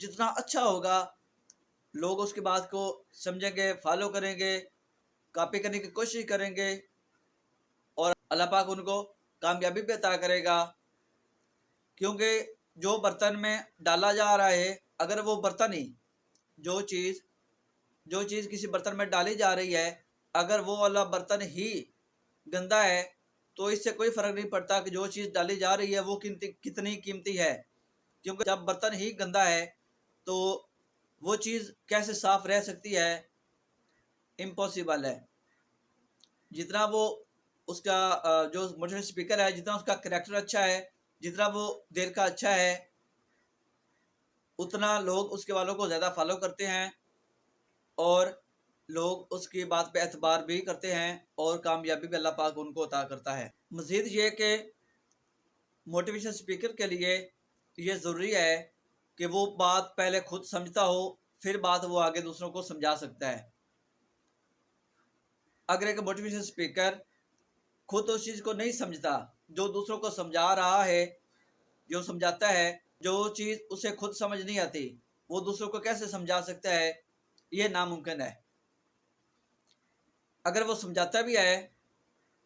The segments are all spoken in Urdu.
جتنا اچھا ہوگا لوگ اس کی بات کو سمجھیں گے، فالو کریں گے، کاپی کرنے کی کوشش کریں گے، اور اللہ پاک ان کو کامیابی پہ عطا کرے گا۔ کیونکہ جو برتن میں ڈالا جا رہا ہے، اگر وہ برتن ہی جو چیز کسی برتن میں ڈالی جا رہی ہے، اگر وہ والا برتن ہی گندا ہے تو اس سے کوئی فرق نہیں پڑتا کہ جو چیز ڈالی جا رہی ہے وہ کتنی قیمتی ہے، کیونکہ جب برتن ہی گندا ہے تو وہ چیز کیسے صاف رہ سکتی ہے؟ امپاسبل ہے۔ جتنا وہ اس کا جو موٹیویشن اسپیکر ہے، جتنا اس کا کریکٹر اچھا ہے، جتنا وہ دیر کا اچھا ہے، اتنا لوگ اس کے والوں کو زیادہ فالو کرتے ہیں، اور لوگ اس کی بات پہ اعتبار بھی کرتے ہیں، اور کامیابی بھی اللہ پاک ان کو عطا کرتا ہے۔ مزید یہ کہ موٹیویشن اسپیکر کے لیے یہ ضروری ہے کہ وہ بات پہلے خود سمجھتا ہو، پھر بات وہ آگے دوسروں کو سمجھا سکتا ہے۔ اگر ایک موٹیویشن اسپیکر خود اس چیز کو نہیں سمجھتا جو دوسروں کو سمجھا رہا ہے، جو سمجھاتا ہے، جو چیز اسے خود سمجھ نہیں آتی وہ دوسروں کو کیسے سمجھا سکتا ہے؟ یہ ناممکن ہے۔ اگر وہ سمجھاتا بھی ہے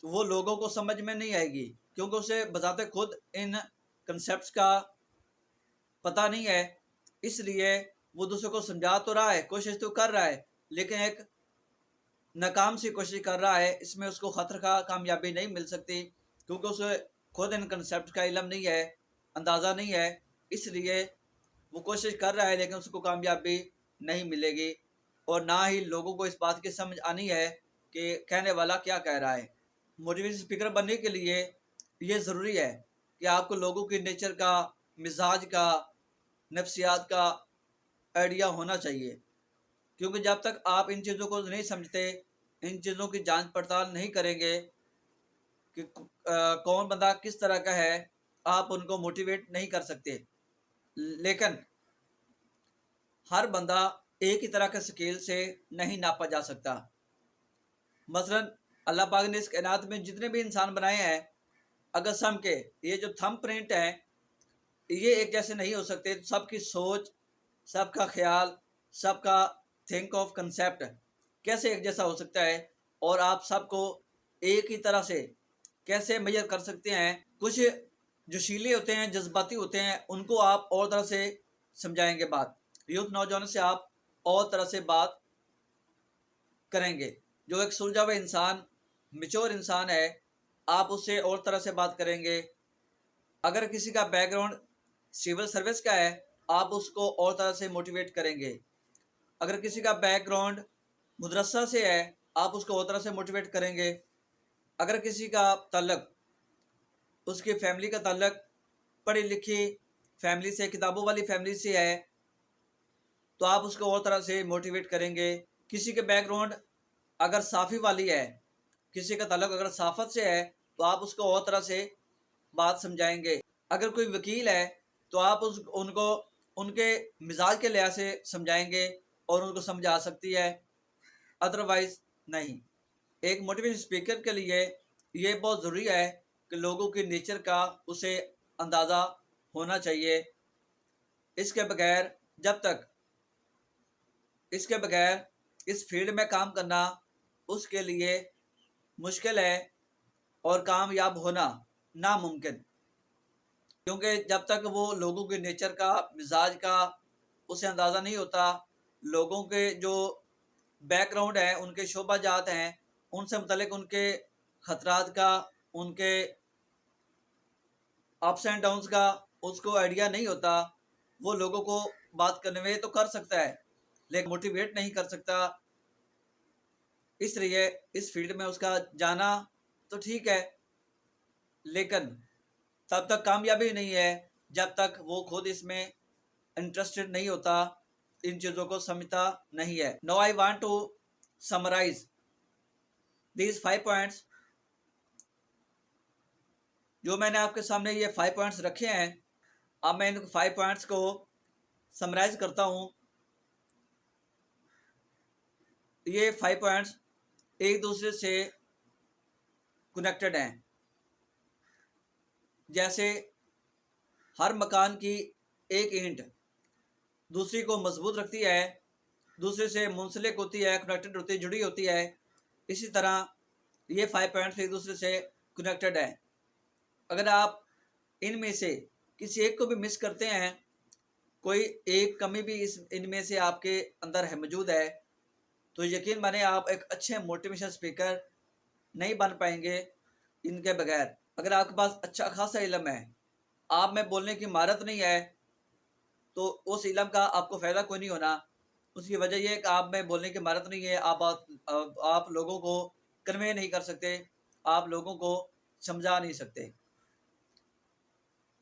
تو وہ لوگوں کو سمجھ میں نہیں آئے گی، کیونکہ اسے بذات خود ان کنسیپٹس کا پتہ نہیں ہے۔ اس لیے وہ دوسروں کو سمجھا تو رہا ہے، کوشش تو کر رہا ہے، لیکن ایک ناکام سی کوشش کر رہا ہے۔ اس میں اس کو خطر کا کامیابی نہیں مل سکتی، کیونکہ اسے خود ان کنسیپٹ کا علم نہیں ہے، اندازہ نہیں ہے۔ اس لیے وہ کوشش کر رہا ہے لیکن اس کو کامیابی نہیں ملے گی، اور نہ ہی لوگوں کو اس بات کی سمجھ آنی ہے کہ کہنے والا کیا کہہ رہا ہے۔ موٹیویشن اسپیکر بننے کے لیے یہ ضروری ہے کہ آپ کو لوگوں کی نیچر کا، مزاج کا، نفسیات کا آئیڈیا ہونا چاہیے، کیونکہ جب تک آپ ان چیزوں کو نہیں سمجھتے، ان چیزوں کی جانچ پڑتال نہیں کریں گے کہ کون بندہ کس طرح کا ہے، آپ ان کو موٹیویٹ نہیں کر سکتے۔ لیکن ہر بندہ ایک ہی طرح کے اسکیل سے نہیں ناپا جا سکتا۔ مثلا اللہ پاک نے اس کائنات میں جتنے بھی انسان بنائے ہیں، اگر سب کے یہ جو تھم پرنٹ ہیں یہ ایک جیسے نہیں ہو سکتے، سب کی سوچ، سب کا خیال، سب کا تھنک آف کنسیپٹ کیسے ایک جیسا ہو سکتا ہے؟ اور آپ سب کو ایک ہی طرح سے کیسے میجر کر سکتے ہیں؟ کچھ جوشیلے ہوتے ہیں، جذباتی ہوتے ہیں، ان کو آپ اور طرح سے سمجھائیں گے بات، یوتھ نوجوانوں سے آپ اور طرح سے بات کریں گے۔ جو ایک سلجھا ہوا انسان، میچور انسان ہے، آپ اس سے اور طرح سے بات کریں گے۔ اگر کسی کا بیک گراؤنڈ سول سروس کا ہے، آپ اس کو اور طرح سے موٹیویٹ کریں گے۔ اگر کسی کا بیک گراؤنڈ مدرسہ سے ہے، آپ اس کو اور طرح سے موٹیویٹ کریں گے۔ اگر کسی کا تعلق، اس کی فیملی کا تعلق پڑھی لکھی فیملی سے، کتابوں والی فیملی سے ہے، تو آپ اس کو اور طرح سے موٹیویٹ کریں گے۔ کسی کے بیک گراؤنڈ اگر صافی والی ہے، کسی کا تعلق اگر صافت سے ہے، تو آپ اس کو اور طرح سے بات سمجھائیں گے۔ اگر کوئی وکیل ہے تو آپ ان کو ان کے مزاج کے لحاظ سے سمجھائیں گے اور ان کو سمجھ آ سکتی ہے، ادروائز نہیں۔ ایک موٹیویشن اسپیکر کے لیے یہ بہت ضروری ہے کہ لوگوں کی نیچر کا اسے اندازہ ہونا چاہیے۔ اس کے بغیر اس فیلڈ میں کام کرنا اس کے لیے مشکل ہے، اور کامیاب ہونا ناممکن، کیونکہ جب تک وہ لوگوں کے نیچر کا، مزاج کا اسے اندازہ نہیں ہوتا، لوگوں کے جو بیک گراؤنڈ ہے، ان کے شعبہ جات ہیں، ان سے متعلق ان کے خطرات کا، ان کے اپس اینڈ ڈاؤنس کا اس کو آئیڈیا نہیں ہوتا، وہ لوگوں کو بات کرنے میں تو کر سکتا ہے لیکن موٹیویٹ نہیں کر سکتا۔ اس لیے اس فیلڈ میں اس کا جانا تو ٹھیک ہے، لیکن تب تک کامیابی نہیں ہے جب تک وہ خود اس میں انٹرسٹڈ نہیں ہوتا، ان چیزوں کو سمجھتا نہیں ہے۔ Now I want to summarize these 5 points۔ جو میں نے آپ کے سامنے یہ 5 points رکھے ہیں، اب میں ان 5 points کو سمرائز کرتا ہوں۔ یہ 5 points ایک دوسرے سے کنیکٹڈ ہیں، جیسے ہر مکان کی ایک اینٹ دوسری کو مضبوط رکھتی ہے، دوسرے سے منسلک ہوتی ہے، کنیکٹڈ ہوتی ہے، جڑی ہوتی ہے۔ اسی طرح یہ 5 پوائنٹس ایک دوسرے سے کنیکٹڈ ہیں۔ اگر آپ ان میں سے کسی ایک کو بھی مس کرتے ہیں، کوئی ایک کمی بھی ان میں سے آپ کے اندر ہے موجود ہے، تو یقین مانیں آپ ایک اچھے موٹیویشن اسپیکر نہیں بن پائیں گے ان کے بغیر۔ اگر آپ کے پاس اچھا خاصا علم ہے، آپ میں بولنے کی مہارت نہیں ہے، تو اس علم کا آپ کو فائدہ کوئی نہیں ہونا۔ اس کی وجہ یہ ہے کہ آپ میں بولنے کی مہارت نہیں ہے، آپ لوگوں کو کنوے نہیں کر سکتے، آپ لوگوں کو سمجھا نہیں سکتے۔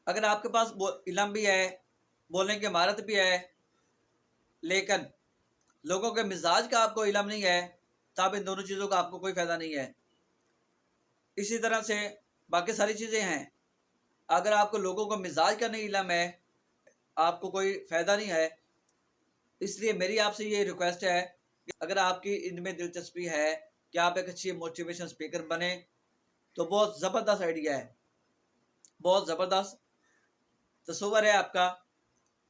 اگر آپ کے پاس علم بھی ہے، بولنے کی مہارت بھی ہے، لیکن لوگوں کے مزاج کا آپ کو علم نہیں ہے، تب ان دونوں چیزوں کا آپ کو کوئی فائدہ نہیں ہے۔ اسی طرح سے باقی ساری چیزیں ہیں، اگر آپ کو لوگوں کو مزاج کا نہیں علم ہے، آپ کو کوئی فائدہ نہیں ہے۔ اس لیے میری آپ سے یہ ریکویسٹ ہے کہ اگر آپ کی ان میں دلچسپی ہے کہ آپ ایک اچھی موٹیویشن اسپیکر بنیں، تو بہت زبردست آئیڈیا ہے، بہت زبردست تصور ہے آپ کا۔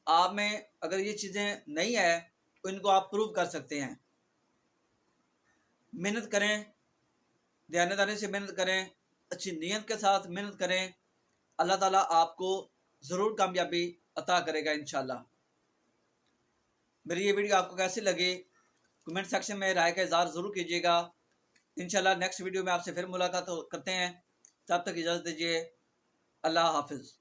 آپ میں اگر یہ چیزیں نہیں ہیں تو ان کو آپ پروو کر سکتے ہیں۔ محنت کریں، دیانتداری سے محنت کریں، اچھی نیت کے ساتھ محنت کریں، اللہ تعالیٰ آپ کو ضرور کامیابی عطا کرے گا انشاءاللہ۔ میری یہ ویڈیو آپ کو کیسی لگی کمنٹ سیکشن میں رائے کا اظہار ضرور کیجیے گا۔ انشاءاللہ نیکسٹ ویڈیو میں آپ سے پھر ملاقات کرتے ہیں، تب تک اجازت دیجیے، اللہ حافظ۔